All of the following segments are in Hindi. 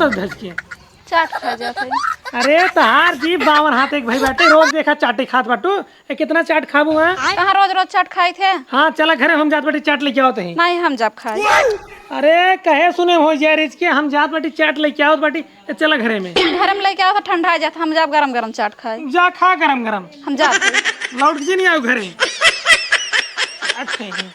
सज धज के चाट खा जाते। अरे तहार जी बावन हाथ एक भाई बैठे रोज देखा चाटे खात बाटू ए कितना चाट खाबू हां कहाँ रोज रोज चाट खाई थे? हाँ चला घरे हम जात बाटी चाट लेके आओ तही। नहीं हम जब खाई। अरे कहे सुने हो जा रिज के हम जात बाटी चाट लेके आओ बाटी चला घरे में। घर में लेके आओ तो ठंडा जाता, हम जब गरम गरम चाट खाई। जा खा गरम गरम हम जाते लौट के नहीं आओ घरे। अच्छा हम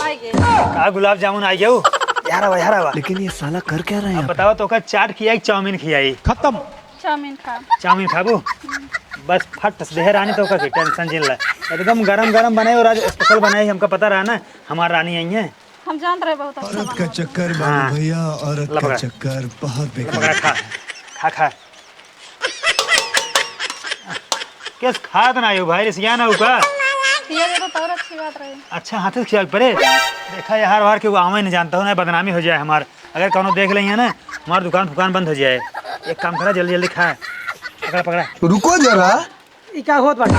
आई गए। का गुलाब जामुन आई गयो यार आवा। लेकिन ये साला कर क्या रहा है? बताओ तो का चाट खियाई चाउमीन खियाई? खत्म। चाउमीन खा। चाउमीन खाबू बस फट देह रानी तो का टेंशन जिन ला एकदम गरम गरम बनाए और आज स्पेशल बनाई हमका पता रहा ना हमार रानी आई है। हम जानते रहे बहुत अच्छा औरत का बना। चक्कर हाँ। बाबू भैया, औरत का लपका। चक्कर बहुत पकड़ा बेकार। खा खा किस खात ना आयो भाई रिसिया ना उका। ये तो और अच्छी बात रही। अच्छा हाथ से खियाल परे देखा यार वार के वो आवे नहीं जानता हूँ ना बदनामी हो जाए हमार अगर कौनो देख लेंगे ना हमार दुकान बंद हो जाए। एक काम करा जल्दी जल्दी खा पकड़ा। रुको जरा। ई का होत बाटी?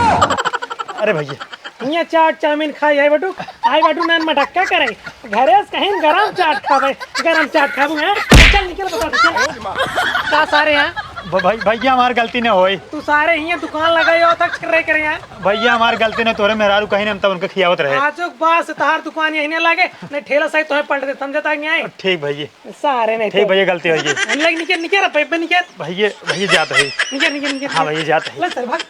अरे भैया यहाँ चाट चाउमीन खाई आई बाटू आई बाटू नान मटक्का करे घरे से कहीं गरम चाट खावे गरम चाट खाबू हैं। चल निकल बता चल का सारे हैं भैया हमार गलती न होई। तू सारे यहाँ दुकान लगाई हो तक कर रहे करे हैं। भैया हमार गलती न तोरे मेहरारू कहीं न हम तब उनका खियावत रहे। आजो बास तहार दुकान यहीं नहीं लागे नहीं ठेला सही तोहे पलट दे समझता नहीं आई ठीक भैया सारे नहीं ठीक भैया गलती होगी। लग निकल निकल रे पे निकल भैया जात है। निकल निकल निकल हाँ भैया जात है। ले सर भाग